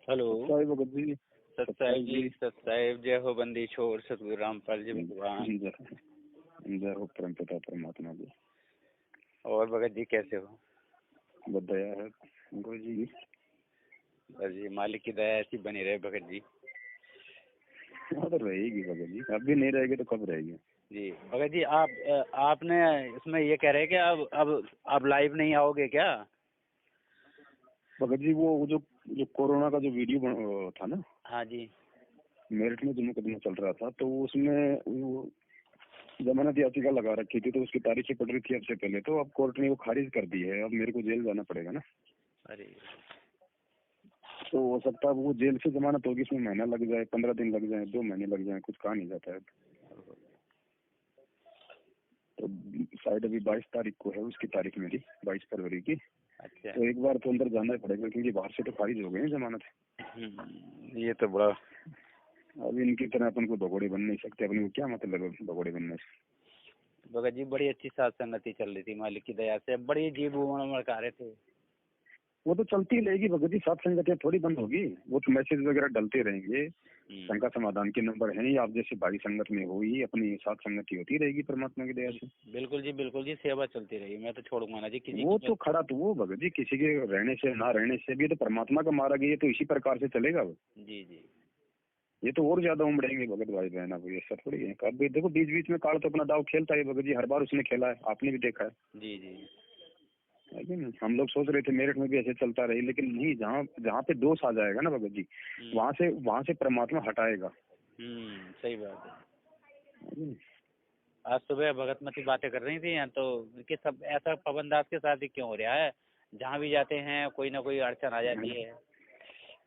Hello. सत्साई Bhagat ji. सत्साई जी, सत्साई। जय हो बंदी छोड़ सतगुरु रामपाल जी भगवान। जय हो परम पिता परमात्मा जी। और भगत जी कैसे हो? बहुत दया है गुरु जी की। बस जी मालिक की दया ऐसी बनी रहे भगत जी। हाँ तो रहेगी भगत जी, अब भी नहीं रहेगी तो कब रहेगी? जी भगत जी, आपने इसमें ये कह रहे हैं कि अब लाइव नहीं आओगे क्या? भगत जी वो जो जो कोरोना का जो वीडियो था ना, हाँ जी। मेरठ में जो मुकदमा चल रहा था, तो उसमें वो जमानत याचिका लगा रखी थी, तो उसकी तारीखें पड़ रही थी अब से पहले, तो अब कोर्ट ने वो खारिज कर दी है। अब मेरे को जेल जाना पड़ेगा ना। अरे तो हो सकता है वो जेल से जमानत होगी, इसमें महीना लग जाए, 15 दिन लग जाए, 2 महीने लग जाए, कुछ कहा नहीं जाता है। तो शायद अभी 22 तारीख को है उसकी तारीख मेरी, 22 फरवरी की। अच्छा। तो एक बार तो अंदर जाना ही पड़ेगा, क्योंकि बाहर से तो खारिज हो गई है जमानत। ये तो बड़ा। अब इनकी तरह अपन को भगोड़े बन नहीं सकते, अपने को क्या मतलब है भगोड़े बनने से। भगत जी बड़ी अच्छी साथ संगति चल रही थी मालिक की दया से, बड़ी जीव उमड़ रहे थे। वो तो चलती रहेगी भगत जी, सात संगतियां थोड़ी बंद होगी। वो तो मैसेज वगैरह डलते रहेंगे, शंका समाधान के नंबर हैं ही। आप जैसे भाई संगत में हो ही अपनी सात संगति होती रहेगी परमात्मा की दया से। बिल्कुल जी, सेवा चलती रही। मैं तो छोड़ूंगा ना जी किसी वो की। तो खड़ा तो वो भगत जी किसी के रहने से ना रहने से भी तो परमात्मा का मारा गया, तो इसी प्रकार से चलेगा वो। जी। ये तो और ज्यादा उमड़ेंगे भगत भाई बहन। अब ये सब थोड़ी है। अब देखो बीच बीच में काल तो अपना दाव खेलता है भगत जी, हर बार उसने खेला है, आपने भी देखा है। जी। लेकिन हम लोग सोच रहे थे मेरठ में भी ऐसे चलता रहे, लेकिन नहीं, जहाँ जहाँ पे दोष आ जाएगा ना भगत जी, वहाँ से परमात्मा हटाएगा। सही बात है। आज सुबह भगतमती बातें कर रही थी तो कि सब ऐसा पवनदास के साथ ही क्यों हो रहा है, जहाँ भी जाते हैं कोई ना कोई अड़चन आ जाती है।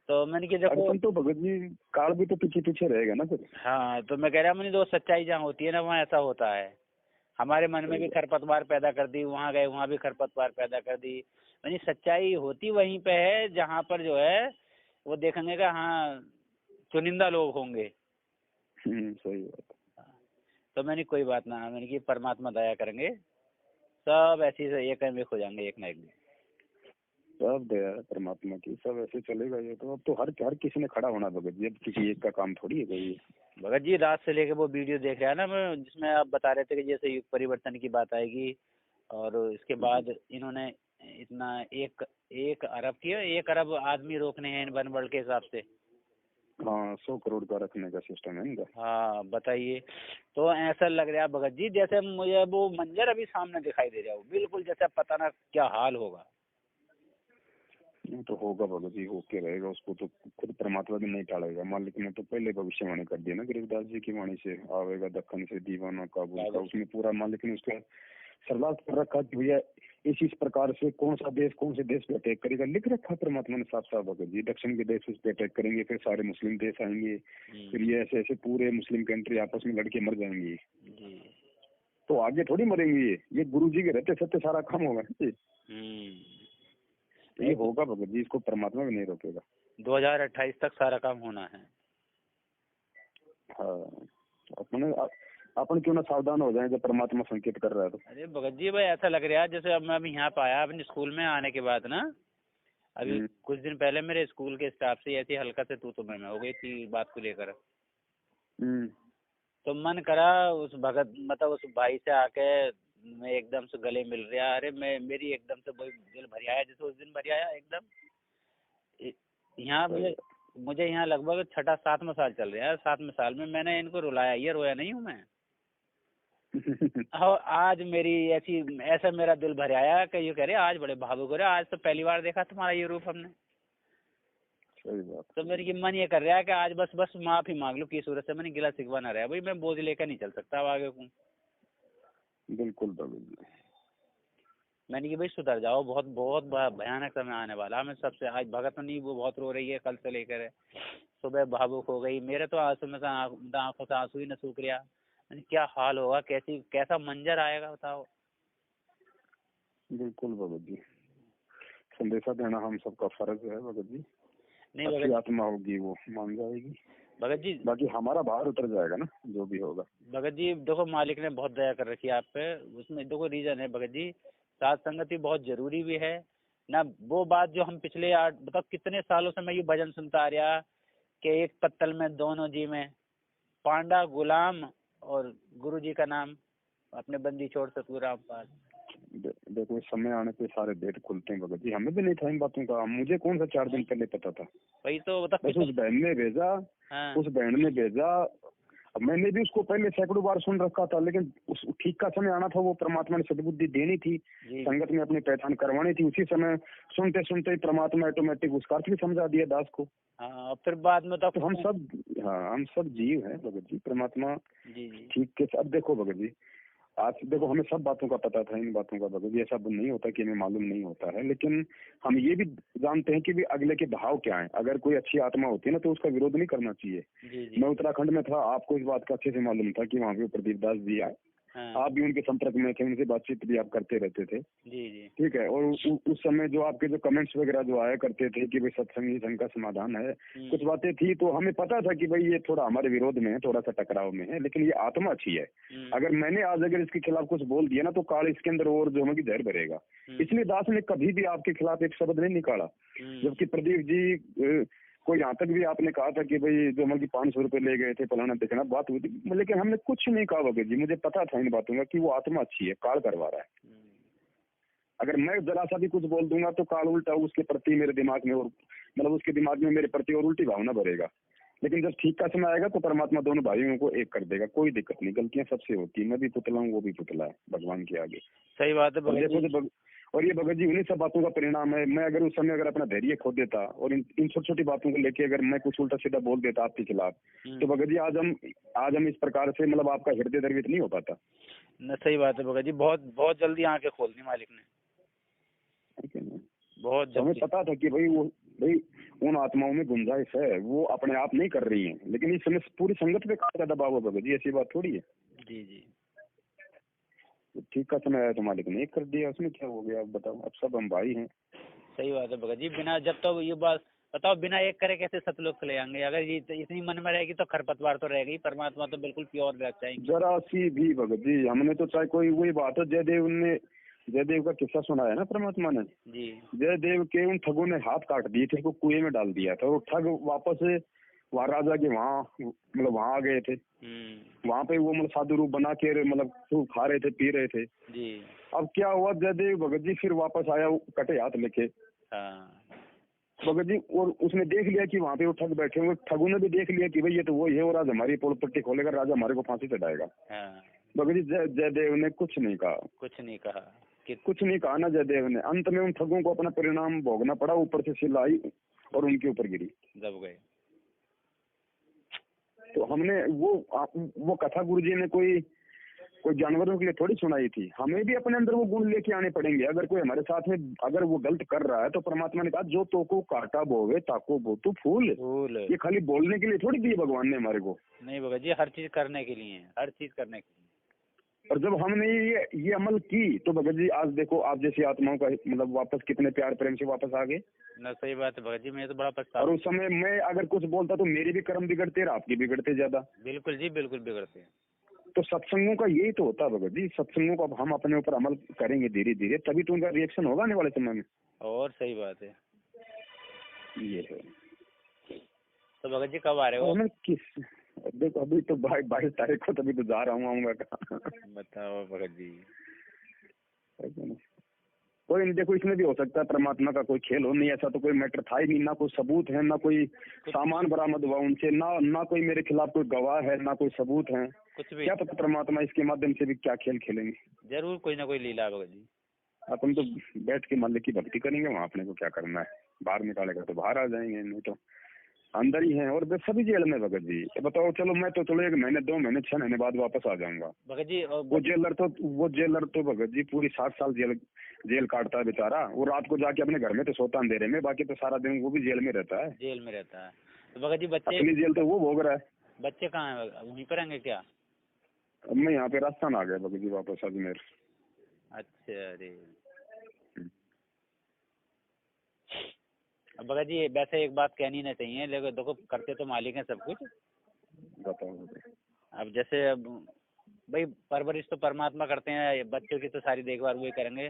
तो मैंने कि देखो, अड़चन तो भगत जी काल भी तो पीछे पीछे रहेगा ना फिर। हाँ तो मैं कह रहा हूँ, दोस्त सच्चाई जहाँ होती है ना वहाँ ऐसा होता है। हमारे मन में भी खरपतवार पैदा कर दी, वहाँ गए वहाँ भी खरपतवार पैदा कर दी। यानी सच्चाई होती वहीं पे है जहाँ पर जो है वो देखेंगे का हाँ चुनिंदा लोग होंगे। सही बात। तो मैंने कोई बात ना, मैंने कि परमात्मा दया करेंगे, सब ऐसे से एक हो जाएंगे एक ना एक दिन। सब दया है परमात्मा की, सब ऐसे चलेगा। ये तो अब तो हर किसी ने खड़ा होना भगत जी, अब किसी एक का काम थोड़ी है भाई। भगत जी रात से लेके वो वीडियो देख रहा है ना मैं, जिसमें आप बता रहे थे कि जैसे युग परिवर्तन की बात आएगी और इसके बाद इन्होंने इतना 1 अरब की 1 अरब आदमी रोकने हैं वन वर्ल्ड के हिसाब से। हाँ 100 करोड़ का रखने का सिस्टम है इनका। हाँ बताइए। तो ऐसा लग रहा है भगत जी जैसे मुझे वो मंजर अभी सामने दिखाई दे रहा हो, बिल्कुल जैसे पता ना क्या हाल होगा। तो होगा भगत जी, होके रहेगा। उसको तो खुद परमात्मा भी नहीं टालेगा। मालिक ने तो पहले भविष्यवाणी कर दी ना गिरिदास जी की वाणी से, आवेगा दक्कन से दीवाना काबुल का। उसमें पूरा मालिक ने उसका सर्वात कर रखा कि भैया इस प्रकार से कौन से देश पे अटैक करेगा, लिख रखा परमात्मा ने साफ साफ भगत जी। दक्षिण के देश उस पे अटैक करेंगे, फिर सारे मुस्लिम देश आएंगे, फिर ये ऐसे ऐसे पूरे मुस्लिम कंट्री आपस में लड़के मर जाएंगे। तो आगे थोड़ी मरेंगे ये गुरु जी के रहते सत्य सारा काम होगा जी। ये होगा भगत जी, इसको परमात्मा भी नहीं रोकेगा। 2028 तक सारा काम होना है। हाँ अपन क्यों ना सावधान हो जाए जब परमात्मा संकेत कर रहा है तो। अरे भगत जी भाई ऐसा लग रहा है जैसे अब मैं अभी यहाँ पे आया अपने स्कूल में आने के बाद ना, अभी कुछ दिन पहले मेरे स्कूल के स्टाफ से ऐसी हल्का से तू मैं हो गई थी बात को लेकर। तो मन करा उस भगत मतलब उस भाई से आके मैं एकदम से गले मिल रहा। अरे मैं मेरी एकदम से वही दिल भर आया जैसे उस दिन भर आया एकदम। यहाँ मुझे यहाँ लगभग 6-7वां साल चल रहा है। 7वें साल में मैंने इनको रुलाया, ये रोया नहीं हूँ मैं। और आज मेरी ऐसा मेरा दिल भर आया कि ये कह रहे आज बड़े भावुक हो रहे, आज तो पहली बार देखा तुम्हारा ये रूप हमने। सही बात। तो मेरे मन ये कर रहा है कि आज बस माफी मांग लो किस सूरत से, मैंने गिला शिकवा ना रहा भाई, मैं बोझ लेकर नहीं चल सकता अब आगे को। बिल्कुल बिल्कुल। मैंने कि भाई सुधर जाओ, बहुत बहुत भयानक समय आने वाला। मैं सबसे आज भगत नहीं वो बहुत रो रही है कल से लेकर, सुबह भावुक हो गई। मेरे तो आंसू में आंखों से आंसू ही न सूख रहा। मैंने क्या हाल होगा, कैसा मंजर आएगा बताओ। बिल्कुल भगत जी, संदेशा देना हम सबका फर्ज है भगत जी। नहीं अच्छी आत्मा होगी वो मान जाएगी भगत जी, बाकी हमारा भार उतर जाएगा ना जो भी होगा। भगत जी देखो मालिक ने बहुत दया कर रखी है आप पे, उसमें देखो रीजन है भगत जी, साथ संगति बहुत जरूरी भी है। ना वो बात जो हम पिछले 8 बताओ कितने सालों से मैं ये भजन सुनता आ रहा कि एक पत्तल में दोनों जी में, पांडा गुलाम और गुरु जी का नाम, अपने बंदी छोड़ सतगुरु रामपाल। देखो समय आने पे सारे गेट खुलते हैं भगत जी, हमें भी नहीं था इन बातों का, मुझे कौन सा 4 दिन पहले पता था। वही तो बताओ। बस उस बहन ने भेजा, हाँ उस बहन ने भेजा। अब मैंने भी उसको पहले सैकड़ों बार सुन रखा था, लेकिन उस ठीक का समय आना था, वो परमात्मा ने सद्बुद्धि देनी थी, जी संगत में अपनी पहचान करवानी थी। उसी समय सुनते सुनते ही परमात्मा ऑटोमेटिक उसका अर्थ भी समझा दिया दास को। हाँ। और फिर बाद में तो हम सब, हाँ हम सब जीव हैं भगत जी, परमात्मा जी जी ठीक के। अब देखो भगत जी, आज देखो हमें सब बातों का पता था, इन बातों का भगत जी ऐसा नहीं होता कि हमें मालूम नहीं होता है, लेकिन हम ये भी जानते हैं कि भी अगले के भाव क्या है। अगर कोई अच्छी आत्मा होती है ना तो उसका विरोध नहीं करना चाहिए। जी जी मैं उत्तराखंड में था, आपको इस बात का अच्छे से मालूम था कि वहाँ पे प्रदीप दास जी आए, हाँ आप भी उनके संपर्क में थे, उनसे बातचीत भी आप करते रहते थे, जी जी ठीक है। और उस समय जो आपके जो कमेंट्स वगैरह जो आया करते थे कि भाई सत्संग ही संग का समाधान है, कुछ बातें थी, तो हमें पता था कि भाई ये थोड़ा हमारे विरोध में है, थोड़ा सा टकराव में है, लेकिन ये आत्मा अच्छी है। अगर मैंने आज अगर इसके खिलाफ कुछ बोल दिया ना तो काल इसके अंदर और जो है जहर भरेगा। इसलिए दास ने कभी भी आपके खिलाफ एक शब्द नहीं निकाला। जबकि प्रदीप जी को यहाँ तक भी आपने कहा था कि भाई जो मतलब 500 रुपए ले गए थे, फलाना देखना बात हुई थी, लेकिन हमने कुछ नहीं कहा वगैरह जी। मुझे पता था इन बातों का कि वो आत्मा अच्छी है, काल करवा रहा है। अगर मैं जरा सा भी कुछ बोल दूंगा तो काल उल्टा उसके प्रति मेरे दिमाग में और मतलब उसके दिमाग में मेरे प्रति और उल्टी भावना भरेगा। लेकिन जब ठीक का समय आएगा तो परमात्मा दोनों भाइयों को एक कर देगा, कोई दिक्कत नहीं। गलतियां सबसे होती है, मैं भी पुतला हूँ, वो भी पुतला है भगवान के आगे। सही बात है और भगत देखो जी। जो और ये भगत जी उन्हीं सब बातों का परिणाम है। मैं अगर उस समय अगर अपना धैर्य खो देता और इन छोटी छोटी बातों को लेके अगर मैं कुछ उल्टा सीधा बोल देता आपके खिलाफ, तो भगत जी आज हम इस प्रकार से मतलब आपका हृदय द्रवित नहीं हो पाता। न सही बात है भगत जी, बहुत बहुत जल्दी आंखें खोल दी मालिक ने, ठीक है ना। बहुत तो हमें जल्दी। पता था कि भाई उन आत्माओं में गुंजाइश है, वो अपने आप नहीं कर रही है, लेकिन इस समय पूरी संगत पे का दबाव है भगत जी, ऐसी बात थोड़ी है। जी जी तो ठीक का समय आया तो मालिक ने एक कर दिया, उसमें क्या हो गया आप बताओ। अब सब हम भाई हैं। सही बात है भगत जी। बिना जब तक ये बात बताओ, बिना एक करे कैसे सतलोक चले जाएंगे? अगर ये इतनी मन में रहेगी तो खरपतवार तो रहेगी, परमात्मा तो बिल्कुल प्योर रह जाएंगे। जरा सी भी भगत जी, हमने तो चाहे कोई वही बात है, जयदेव का किस्सा सुनाया ना परमात्मा ने। जी जयदेव के उन ठगों ने हाथ काट दिए थे, को कुएं में डाल दिया था, और ठग वापस वहाँ राजा के वहाँ मतलब वहाँ आ गए थे। वहाँ पे वो मतलब साधु रूप बना के मतलब खूब खा रहे थे, पी रहे थे। जी अब क्या हुआ, जयदेव भगत जी फिर वापस आया कटे हाथ लेके। हाँ भगत जी और उसने देख लिया कि वहाँ पे वो ठग बैठे हुए, ठगों ने भी देख लिया कि भाई ये तो वो है, और आज हमारी पोल पट्टी खोलेगा, राजा हमारे को फांसी चढ़ाएगा। हाँ। भगत जी जयदेव ने कुछ नहीं कहा, कुछ नहीं कहा कि कुछ नहीं कहा ना जयदेव ने। अंत में उन ठगों को अपना परिणाम भोगना पड़ा, ऊपर से सिलाई और उनके ऊपर गिरी, दब गए। तो हमने वो कथा गुरु जी ने कोई जानवरों के लिए थोड़ी सुनाई थी। हमें भी अपने अंदर वो गुण लेके आने पड़ेंगे। अगर कोई हमारे साथ में अगर वो गलत कर रहा है तो परमात्मा ने कहा जो तो को काटा बोवे ताको बो तू फूल। ये खाली बोलने के लिए थोड़ी दिए भगवान ने हमारे को। नहीं भगत जी, हर चीज करने के लिए है, हर चीज करने के लिए। और जब हमने ये अमल की तो भगत जी आज देखो आप जैसी आत्माओं का मतलब वापस कितने प्यार प्रेम से वापस आ गए। ना सही बात है भगत जी, मैं तो बड़ा और पछतावा। उस समय मैं अगर कुछ बोलता तो मेरे भी कर्म बिगड़ते और आपके बिगड़ते ज्यादा। बिल्कुल जी, बिल्कुल बिगड़ते हैं। तो सत्संगों का यही तो होता है भगत जी। सत्संगों को अब हम अपने ऊपर अमल करेंगे धीरे धीरे, तभी तो उनका रिएक्शन होगा आने वाले समय में। और सही बात है। ये है। तो भगत जी कब आ रहे हो? मैं किस देखो अभी तो 22 तारीख को, तभी तो जा रहा हूँ, आऊंगा कहाँ। बताओ भगत जी। कोई नहीं, देखो इसमें भी हो सकता है परमात्मा का कोई खेल हो। नहीं ऐसा तो कोई मैटर था ही नहीं, ना कोई सबूत है, ना कोई सामान बरामद हुआ उनसे, ना कोई मेरे खिलाफ कोई गवाह है, ना कोई सबूत है। कुछ भी क्या पता परमात्मा इसके माध्यम से भी क्या खेल खेलेंगे। जरूर कोई ना कोई लीला भगत जी। अपन तो बैठ के मालिक की भक्ति करेंगे, वहाँ अपने को क्या करना है। बाहर निकालेगा तो बाहर आ जाएंगे, नहीं तो अंदर ही हैं। और सभी जेल में भगत जी। बताओ चलो मैं तो चलो 1 महीने 2 महीने 6 महीने बाद वापस आ जाऊंगा भगत जी। वो जेलर तो भगत जी पूरी 60 साल जेल काटता है बेचारा। वो रात को जाके अपने घर में तो सोता अंधेरे में, बाकी तो सारा दिन वो भी जेल में रहता है। जेल में रहता है तो भगत जी बच्चे अपनी जेल तो वो भोग रहा है। बच्चे कहाँ हैं? वहीं पर रहेंगे क्या? अब मैं यहाँ पे राजस्थान आ गया भगत जी वापस अजमेर। अच्छा। अरे अब भगत जी वैसे एक बात कहनी नहीं चाहिए, लेकिन देखो करते तो मालिक हैं सब कुछ। बताओ। अब जैसे अब भाई परवरिश तो परमात्मा करते हैं, बच्चों की तो सारी देखभाल वही करेंगे।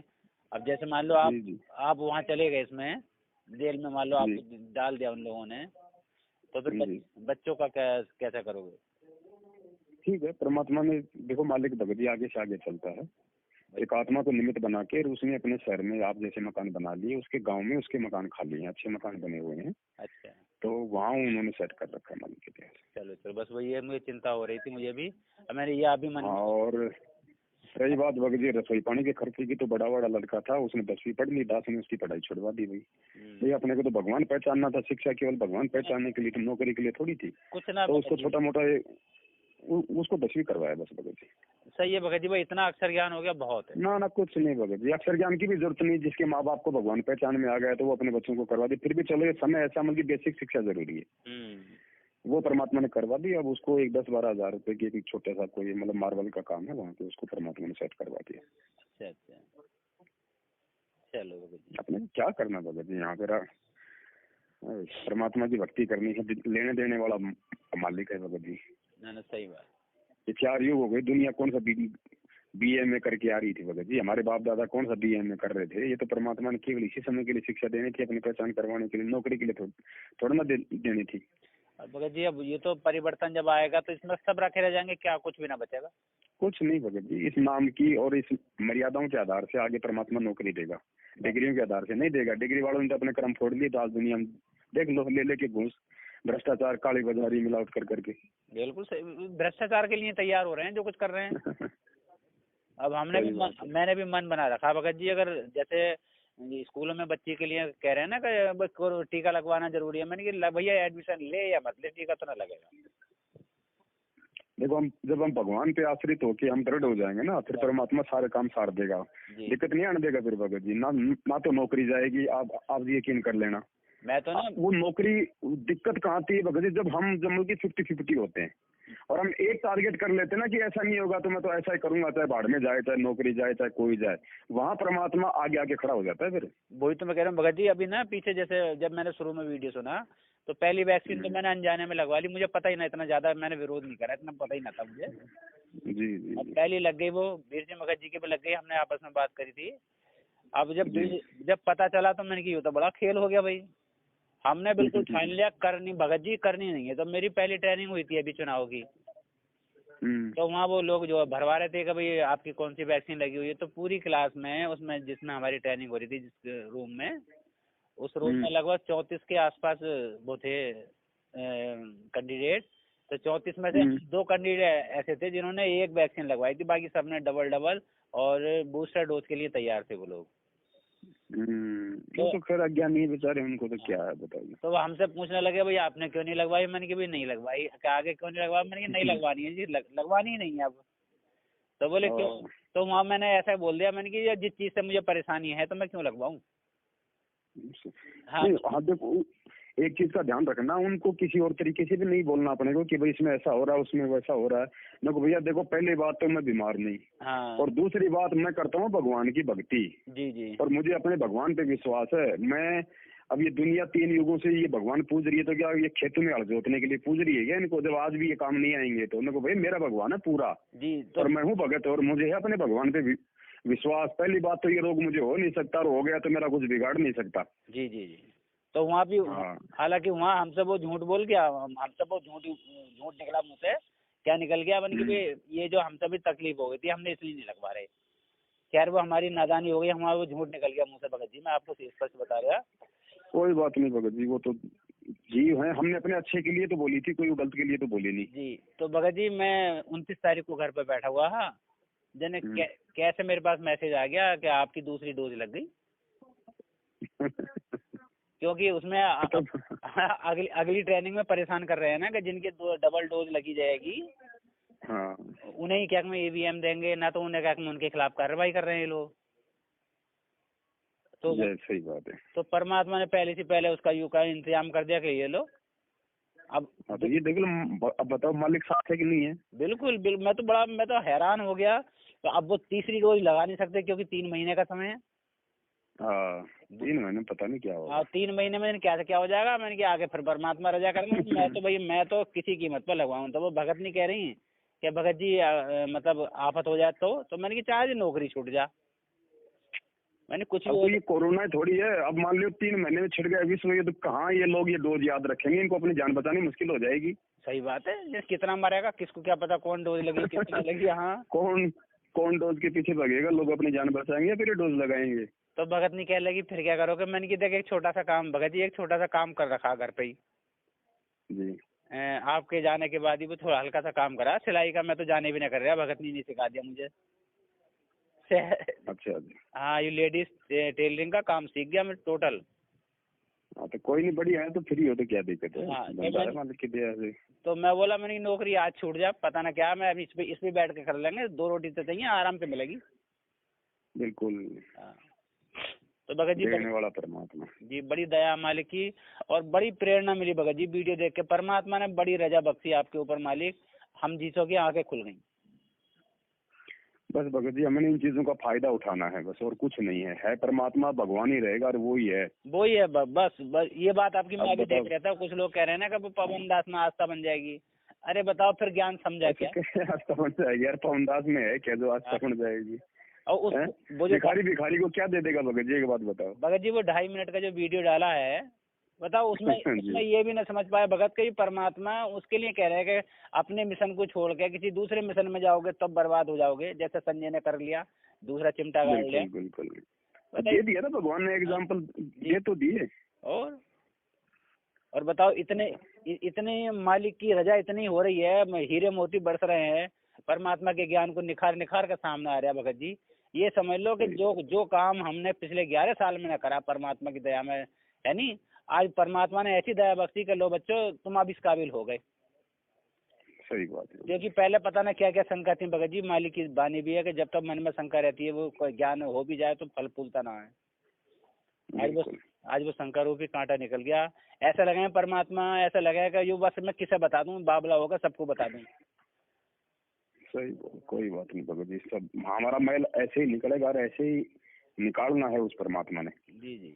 अब जैसे मान लो आप जी जी आप वहाँ चले गए इसमें जेल में, मान लो जी आपको डाल दिया उन लोगों ने, तो फिर जी। बच्चों का कैसा करोगे? ठीक है, परमात्मा ने देखो, मालिक भगत जी आगे से आगे चलता है। एक आत्मा को निमित्त बना के उसने अपने शहर में आप जैसे मकान बना लिए, उसके गांव में उसके मकान खाली हैं, अच्छे मकान बने हुए हैं, अच्छा, तो वहाँ उन्होंने सेट कर रखा है मालिक के लिए। चलो चलो, बस वही है, मुझे चिंता हो रही थी मुझे भी। अब मैंने ये अभी मन हाँ, में। और रही बात भगत जी रसोई पानी के खर्चे की, तो बड़ा बड़ा लड़का था, उसने 10वीं पढ़ ली, दास ने उसकी पढ़ाई छुड़वा दी भाई। भाई अपने को तो भगवान पहचानना था, शिक्षा केवल भगवान पहचानने के लिए, तो नौकरी के लिए थोड़ी थी। कुछ ना तो भगत उसको जी, छोटा मोटा उसको 10वीं करवाया बस भगत जी। सही है भगत जी, भाई इतना अक्षर ज्ञान हो गया बहुत है। ना ना, कुछ नहीं भगत जी, अक्षर ज्ञान की भी जरूरत नहीं। जिसके माँ बाप को भगवान पहचान में आ गया तो वो अपने बच्चों को करवा दी। फिर भी चलो, ये समय ऐसा, मतलब बेसिक शिक्षा जरूरी है, वो परमात्मा ने करवा दी। अब उसको एक 10-12 हजार रुपए की एक छोटा सा कोई मतलब मार्बल का काम है, वहाँ पे उसको परमात्मा ने सेट करवा दिया। अच्छा अच्छा, चलो भगत जी। अपने क्या करना भगत जी, यहाँ पे परमात्मा की भक्ति करनी है, लेने देने वाला मालिक है भगत जी। ना ना, सही बात। ये 4 युग हो गए, दुनिया कौन सा BA करके आ रही थी भगत जी, हमारे बाप दादा कौन सा BA कर रहे थे। ये तो परमात्मा ने केवल इसी समय के लिए शिक्षा देनी थी, अपनी पहचान करवाने के लिए, नौकरी के लिए थोड़ा ना देनी थी। अब भगत जी, अब ये तो परिवर्तन जब आएगा तो इसमें सब रखे रह जाएंगे, क्या कुछ भी ना बचेगा? कुछ नहीं भगत जी, इस नाम की और इस मर्यादाओं के आधार से आगे परमात्मा नौकरी देगा, डिग्रियों के आधार से नहीं देगा। डिग्री वालों ने तो अपने कर्म फोड़ लिए, तो आज दुनिया में देख लो, ले लेके घूस, भ्रष्टाचार, काली बाजारी, मिलावट कर करके। बिल्कुल सही, भ्रष्टाचार के लिए तैयार हो रहे हैं जो कुछ कर रहे हैं। अब सही बात है। मैंने भी मन बना रखा भगत जी, अगर जैसे स्कूलों में बच्चे के लिए कह रहे हैं ना कि बस टीका लगवाना जरूरी है, मैंने कि भैया एडमिशन ले या मत ले, टीका तो ना लगेगा। देखो, जब हम भगवान पे आश्रित होके हम दृढ़ हो जाएंगे ना, फिर परमात्मा सारे काम सार देगा, जी, दिक्कत नहीं आने देगा फिर भगत जी। ना तो नौकरी जाएगी, आप यकीन कर लेना। मैं तो ना, वो नौकरी, दिक्कत कहाँ आती है भगत जी, जब हम की 50-50 होते हैं और हम एक टारगेट कर लेते हैं ना कि ऐसा नहीं होगा तो मैं तो ऐसा ही करूंगा, चाहे भाड़ में जाए, चाहे नौकरी जाए, चाहे कोई जाए, वहाँ परमात्मा आगे आगे खड़ा हो जाता है फिर। वही तो मैं कह रहा हूँ भगत जी। अभी ना पीछे जैसे जब मैंने शुरू में वीडियो सुना तो पहली वैक्सीन तो मैंने अनजाने में लगवा ली, मुझे पता ही ना, इतना ज्यादा मैंने विरोध नहीं करा, इतना पता ही ना था मुझे। जी जी अब जी पहली लग गई, वो वीर जी भगत जी की भी लग गई, हमने आपस में बात करी थी। अब जी। जब पता चला तो मैंने कि ये तो बड़ा खेल हो गया भाई। हमने बिल्कुल ठान लिया, करनी भगत जी, करनी नहीं है। तो मेरी पहली ट्रेनिंग हुई थी अभी चुनाव की, तो वहाँ वो लोग जो भरवा रहे थे कि भाई आपकी कौन सी वैक्सीन लगी हुई है, तो पूरी क्लास में उसमें जिसमें हमारी ट्रेनिंग हो रही थी जिस रूम में, उस रूम में लगभग 34 के आसपास वो थे कैंडिडेट। तो 34 में से 2 कैंडिडेट ऐसे थे जिन्होंने एक वैक्सीन लगवाई थी, बाकी सबने डबल डबल और बूस्टर डोज के लिए तैयार थे वो लोग। वो तो खैर अज्ञानी है बेचारे, उनको तो क्या है बताइए। तो वो हमसे पूछने लगे भाई आपने क्यों नहीं लगवाई, मैंने कि भाई नहीं लगवाई। क्या आगे क्यों नहीं लगवाई, मैंने कि नहीं लगवानी है जी, लगवानी ही नहीं है अब। तो बोले क्यों? तो वहाँ मैंने ऐसा बोल दिया, मैंने कि ये जिस चीज़ से मुझे परेशानी है तो मैं क्यों लगवाऊँ। हाँ हाँ देखो, एक चीज का ध्यान रखना, उनको किसी और तरीके से भी नहीं बोलना अपने को कि भाई इसमें ऐसा हो रहा है, उसमें वैसा हो रहा है। देखो भैया, देखो पहली बात तो मैं बीमार नहीं, हाँ, और दूसरी बात मैं करता हूँ भगवान की भक्ति, जी जी, और मुझे अपने भगवान पे विश्वास है। मैं अब ये दुनिया 3 युगों से ये भगवान पूज रही है, तो क्या ये खेतों में हल जोतने के लिए पूज रही है क्या इनको? जब आज भी ये काम नहीं आएंगे तो उनको भाई मेरा भगवान है पूरा, जी। तो और मैं हूँ भगत, और मुझे है अपने भगवान पे विश्वास। पहली बात तो ये रोग मुझे हो नहीं सकता, और हो गया तो मेरा कुछ बिगाड़ नहीं सकता। जी जी जी। तो वहाँ भी, हाँ हालांकि वहाँ हमसे वो झूठ बोल गया, हमसे वो झूठ निकला मुँह से। क्या निकल गया बन कि ये जो हमसे भी तकलीफ हो गई थी, हमने इसलिए नहीं लगवा रहे। खैर वो हमारी नादानी हो गई, हमारा वो झूठ निकल गया मुँह से भगत जी, मैं आपको स्पष्ट बता रहा। कोई बात नहीं भगत जी, वो तो जीव है, हमने अपने अच्छे के लिए तो बोली थी, कोई गलत के लिए तो बोली नहीं। जी। तो भगत जी मैं 29 तारीख को घर पे बैठा हुआ था, जने कैसे मेरे पास मैसेज आ गया कि आपकी दूसरी डोज लग गई। क्योंकि उसमें अगली ट्रेनिंग में परेशान कर रहे हैं ना कि जिनके 2 डबल डोज लगी जाएगी, हाँ उन्हें ही क्या में EVM देंगे ना, तो उन्हें क्या में उनके खिलाफ कार्रवाई कर रहे हैं ये लोग। तो ये सही बात है। तो परमात्मा ने पहले से पहले उसका यू का इंतजाम कर दिया कि ये लो। अब हाँ, तो ये देख लो, अब बताओ मालिक साथ है कि नहीं है? बिल्कुल मैं तो हैरान हो गया। तो अब वो तीसरी डोज लगा नहीं सकते क्योंकि 3 महीने का समय है। हाँ, 3 महीने पता नहीं क्या होगा। 3 महीने में क्या हो जाएगा, मैंने कि आगे फिर परमात्मा रजा करेंगे। मैं तो किसी कीमत पर लगवाऊँ। तो वो भगत नहीं कह रही कि भगत जी मतलब आफत हो जाए तो मैंने कि चाहे नौकरी छूट जा। मैंने कुछ अब तो ये कोरोना थोड़ी है, अब मान लो 3 महीने में छिड़ गया विश्व युद्ध, कहाँ ये लोग ये डोज याद रखेंगे, इनको अपनी जान बचानी मुश्किल हो जाएगी। सही बात है, कितना मरेगा किसको क्या पता, कौन डोज लगी कितना लगी। हाँ कौन डोज के पीछे भागेगा, लोग अपनी जान बचाएंगे या फिर डोज लगाएंगे। तो भगत नहीं कह लगी फिर क्या करोगे। मैंने की देख एक छोटा सा काम भगत जी, एक छोटा सा काम कर रखा घर पे ही जी। आपके जाने के बाद ही वो थोड़ा हल्का सा काम करा सिलाई का। मैं तो जाने भी नहीं कर रहा, भगत नहीं सिखा दिया मुझे। अच्छा। हाँ ये लेडीज टेलरिंग का काम सीख गया मैं टोटल। हाँ तो कोई नहीं, बढ़िया है, तो फ्री हो तो क्या दिक्कत है। हाँ धंधा है मालिक की दया से। तो मैं बोला मैंने नौकरी आज छूट जा पता ना क्या, मैं अभी इस पे बैठ के कर लेंगे, 2 रोटी तो चाहिए आराम से मिलेगी। बिल्कुल। हाँ। तो भगत जी देने वाला परमात्मा जी, बड़ी दया मालिक की और बड़ी प्रेरणा मिली भगत जी वीडियो देख के। परमात्मा ने बड़ी रजा बख्शी आपके ऊपर मालिक, हम जीसो की आंखें खुल गई। बस भगत जी, हमें इन चीजों का फायदा उठाना है बस, और कुछ नहीं है परमात्मा भगवान ही रहेगा और वो ही है। बस ये बात आपकी मैं भी बताओ। देख रहा था। कुछ लोग कह रहे हैं ना कि पवन दास में आस्था बन जाएगी। अरे बताओ फिर ज्ञान समझा क्या? आस्था बन जाएगी यार, पवन दास में है क्या जो आस्था बन जाएगी? और उस वो जो भिखारी को क्या दे देगा भगत जी, एक बात बताओ। भगत जी वो 2.5 मिनट का जो वीडियो डाला है बताओ, उसमें ये भी ना समझ पाए भगत के परमात्मा उसके लिए कह रहे हैं कि अपने मिशन को छोड़ के किसी दूसरे मिशन में जाओगे तब बर्बाद हो जाओगे, जैसे संजय ने कर लिया, दूसरा चिमटा गाड़ लिया। बिल्कुल दे दिया ना भगवान ने एग्जाम्पल, ये तो दिए। और बताओ इतने मालिक की रजा इतनी हो रही है, हीरे मोती बरस रहे हैं, परमात्मा के ज्ञान को निखार का सामने आ रहा है भगत जी। ये समझ लो कि जो काम हमने पिछले 11 साल में न करा परमात्मा की दया में, है नहीं, आज परमात्मा ने ऐसी दया बख्शी कि लो बच्चों तुम अब इस काबिल हो गए। सही बात है। क्योंकि पहले पता ना क्या क्या शंका थी भगत जी। मालिक की बानी भी है कि जब तक मन में शंका रहती है वो कोई ज्ञान हो भी जाए तो फल फूलता ना है। आज वो शंका रूपी कांटा निकल गया। ऐसा लगे परमात्मा, ऐसा लगेगा कि बस मैं किसे बता दूं, बाबला होगा सबको बता दूं। सही, कोई बात नहीं भगत जी, सब हमारा मैल ऐसे ही निकलेगा और ऐसे ही निकालना है उस परमात्मा ने। जी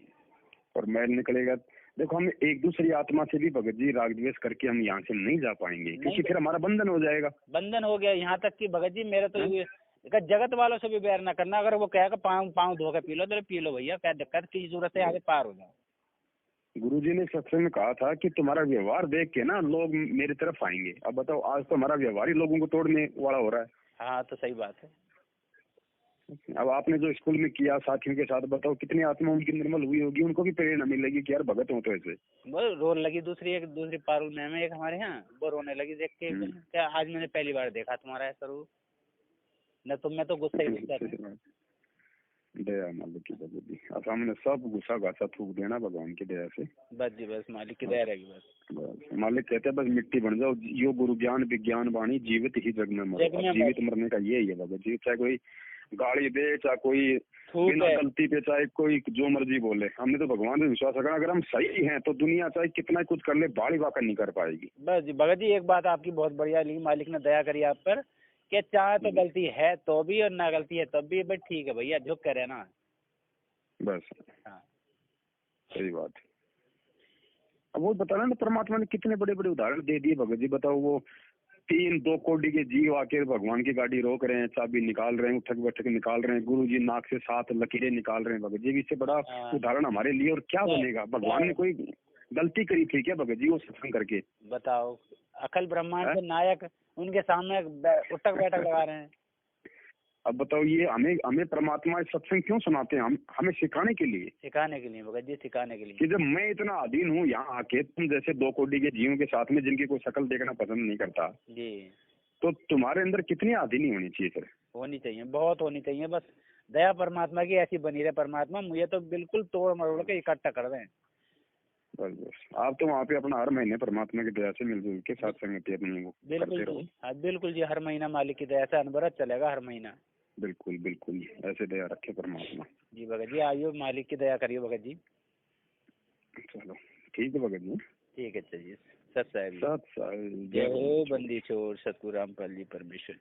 और मैल निकलेगा। देखो हम एक दूसरी आत्मा से भी भगत जी राग द्वेष करके हम यहाँ से नहीं जा पाएंगे, क्योंकि फिर हमारा बंधन हो जाएगा। बंधन हो गया। यहाँ तक कि भगत जी मेरा तो ये जगत वालों से भी बैर ना करना। अगर वो कहेगा पाँव धो के पी लो तो पी लो भैया, क्या दिक्कत की जरूरत है, आगे पार हो जाओ। गुरुजी ने सत्संग में कहा था कि तुम्हारा व्यवहार देख के ना लोग मेरी तरफ आएंगे। अब बताओ, आज तो हमारा व्यवहार ही लोगों को तोड़ने वाला हो रहा है। हाँ तो सही बात है। अब आपने जो स्कूल में किया साथियों के साथ, बताओ कितनी आत्मा उनकी निर्मल हुई होगी, उनको भी प्रेरणा मिलेगी कि यार भगत हो तो ऐसे। वो रोने लगी दूसरी पारुल मैम है एक हमारे यहाँ, वो रोने लगी देख के क्या आज मैंने पहली बार देखा तुम्हारा ऐसा रूप। न तुम में तो गुस्सा ही गुस्सा। दया मालिक की दया दी, अब हमने सब गुस्सा गासा थूक देना भगवान की दया से। बस जी बस मालिक की दया रहेगी बस मालिक कहते हैं बस मिट्टी बन जाओ, यो गुरु ज्ञान विज्ञान वाणी, जीवित ही जग में मरो। जीवित मरने का ये ही है भगत जी, चाहे कोई गाली दे, चाहे कोई बिना गलती पे, चाहे कोई जो मर्जी बोले, हमने तो भगवान पे विश्वास रखना। अगर हम सही हैं तो दुनिया चाहे कितना कुछ कर ले, बाड़ी वाकर नहीं कर पाएगी। बस जी भगत जी एक बात आपकी बहुत बढ़िया ली, मालिक ने दया करी आप पर कि चाहे तो गलती है तो भी और ना गलती है तब भी, बट ठीक है भैया झुक कर रहना। बस हाँ सही बात है। अब वो बताना ना, परमात्मा ने कितने बड़े बड़े उदाहरण दे दिए भगत जी। बताओ वो 2 कोड़ी के जीव आके भगवान की गाड़ी रोक रहे हैं, चाबी निकाल रहे हैं, उठक बैठक निकाल रहे हैं, गुरु जी नाक से 7 लकीरें निकाल रहे हैं भगत जी। इससे बड़ा उदाहरण हमारे लिए और क्या बनेगा। भगवान ने कोई गलती करी थी क्या भगत जी वो सत्संग करके? बताओ, अखिल ब्रह्मांड के नायक उनके सामने उठक बैठक लगा रहे हैं। अब बताओ ये हमें परमात्मा सत्संग क्यों सुनाते हैं? हमें सिखाने के लिए भगत जी, सिखाने के लिए कि जब मैं इतना अधीन हूँ यहाँ आके, तुम जैसे 2 कोड़ी के जीवों के साथ में जिनकी कोई शक्ल देखना पसंद नहीं करता जी, तो तुम्हारे अंदर कितनी आधीनी होनी चाहिए सर? होनी चाहिए, बहुत होनी चाहिए। बस दया परमात्मा की ऐसी बनी रहे। परमात्मा मुझे तो बिल्कुल तोड़ मरोड़ के इकट्ठा कर दें। बस आप तो वहाँ पे अपना हर महीने परमात्मा की दया से मिलजुल के साथ संगति अपनी वो करते रहो। हाँ बिल्कुल जी, हर महीना मालिक की दया से अनवरत चलेगा हर महीना। बिल्कुल ऐसे दया रखे परमात्मा। जी भगत जी, आइयो मालिक की दया करियो भगत जी। चलो ठीक है भगत जी, ठीक है, चलिए सत साहिब। सत साहिब। जय हो बंदी छोड़ सतगुरु रामपाल जी परमेश्वर।